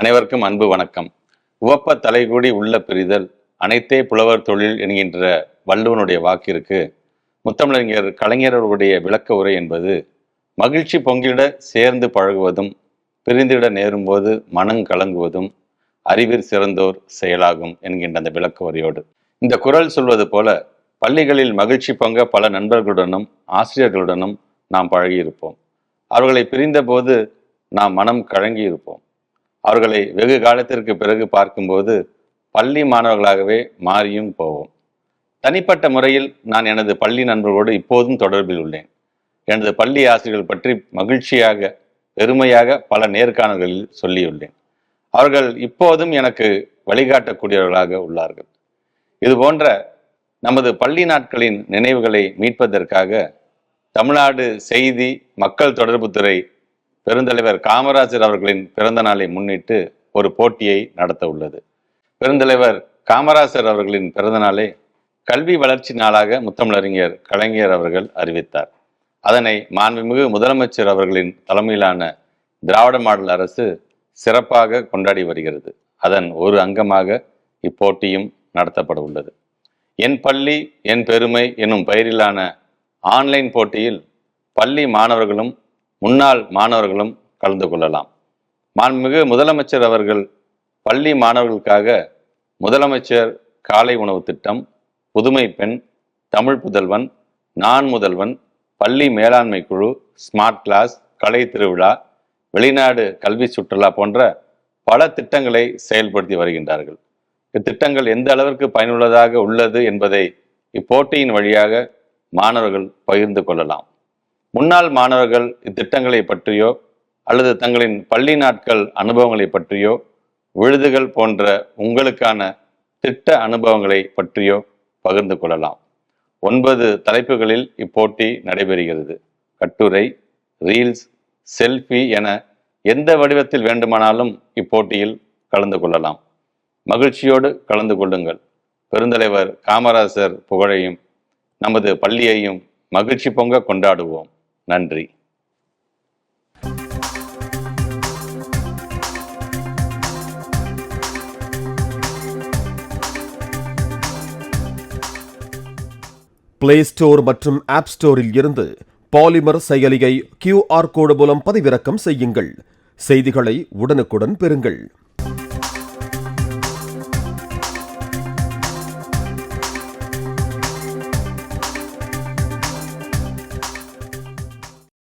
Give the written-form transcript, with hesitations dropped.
அனைவருக்கும் அன்பு வணக்கம். உவப்ப தலைகூடி உள்ள பிரிதல் அனைத்தே புலவர் தொழில் என்கின்ற வள்ளுவனுடைய வாக்கிற்கு முத்தமிழறிஞர் கலைஞர்களுடைய விளக்க உரை என்பது மகிழ்ச்சி பொங்கிட சேர்ந்து பழகுவதும் பிரிந்திட நேரும்போது மனம் கலங்குவதும் அறிவில் சிறந்தோர் செயலாகும் என்கின்ற அந்த விளக்க உரையோடு இந்த குறள் சொல்வது போல பள்ளிகளில் மகிழ்ச்சி பொங்க பல நண்பர்களுடனும் ஆசிரியர்களுடனும் நாம் பழகியிருப்போம். அவர்களை பிரிந்த போது நாம் மனம் கலங்கி இருப்போம். அவர்களை வெகு காலத்திற்கு பிறகு பார்க்கும்போது பள்ளி மாணவர்களாகவே மாறியும் போவோம். தனிப்பட்ட முறையில் நான் எனது பள்ளி நண்பர்களோடு இப்போதும் தொடர்பில் உள்ளேன். எனது பள்ளி ஆசிரியர்கள் பற்றி மகிழ்ச்சியாக பெருமையாக பல நேர்காணல்களில் சொல்லியுள்ளேன். அவர்கள் இப்போதும் எனக்கு வழிகாட்டக்கூடியவர்களாக உள்ளார்கள். இது போன்ற நமது பள்ளி நாட்களின் நினைவுகளை மீட்பதற்காக தமிழ்நாடு செய்தி மக்கள் தொடர்புத்துறை பெருந்தலைவர் காமராஜர் அவர்களின் பிறந்த நாளை முன்னிட்டு ஒரு போட்டியை நடத்த உள்ளது. பெருந்தலைவர் காமராஜர் அவர்களின் பிறந்த நாளை கல்வி வளர்ச்சி நாளாக முத்தமிழறிஞர் கலைஞர் அவர்கள் அறிவித்தார். அதனை மாண்புமிகு முதலமைச்சர் அவர்களின் தலைமையிலான திராவிட மாடல் அரசு சிறப்பாக கொண்டாடி வருகிறது. அதன் ஒரு அங்கமாக இப்போட்டியும் நடத்தப்பட உள்ளது. என் பள்ளி என் பெருமை எனும் பெயரிலான ஆன்லைன் போட்டியில் பள்ளி மாணவர்களும் முன்னாள் மாணவர்களும் கலந்து கொள்ளலாம். மாண்புமிகு முதலமைச்சர் அவர்கள் பள்ளி மாணவர்களுக்காக முதலமைச்சர் காலை உணவு திட்டம், புதுமை பெண், தமிழ் புதல்வன், நான் முதல்வன், பள்ளி மேலாண்மை குழு, ஸ்மார்ட் கிளாஸ், கலை திருவிழா, வெளிநாடு கல்வி சுற்றுலா போன்ற பல திட்டங்களை செயல்படுத்தி வருகின்றார்கள். இத்திட்டங்கள் எந்த அளவிற்கு பயனுள்ளதாக உள்ளது என்பதை இப்போட்டியின் வழியாக மாணவர்கள் பகிர்ந்து கொள்ளலாம். முன்னாள் மாணவர்கள் இத்திட்டங்களை பற்றியோ அல்லது தங்களின் பள்ளி நாட்கள் அனுபவங்களை பற்றியோ விழுதுகள் போன்ற உங்களுக்கான திட்ட அனுபவங்களை பற்றியோ பகிர்ந்து கொள்ளலாம். 9 தலைப்புகளில் இப்போட்டி நடைபெறுகிறது. கட்டுரை, ரீல்ஸ், செல்ஃபி என எந்த வடிவத்தில் வேண்டுமானாலும் இப்போட்டியில் கலந்து கொள்ளலாம். மகிழ்ச்சியோடு கலந்து கொள்ளுங்கள். பெருந்தலைவர் காமராஜர் புகழையும் நமது பள்ளியையும் மகிழ்ச்சி பொங்க கொண்டாடுவோம். நன்றி. பிளே ஸ்டோர் மற்றும் ஆப் ஸ்டோரில் இருந்து பாலிமர் செயலியை QR கோடு மூலம் பதிவிறக்கம் செய்யுங்கள். செய்திகளை உடனுக்குடன் பெறுங்கள்.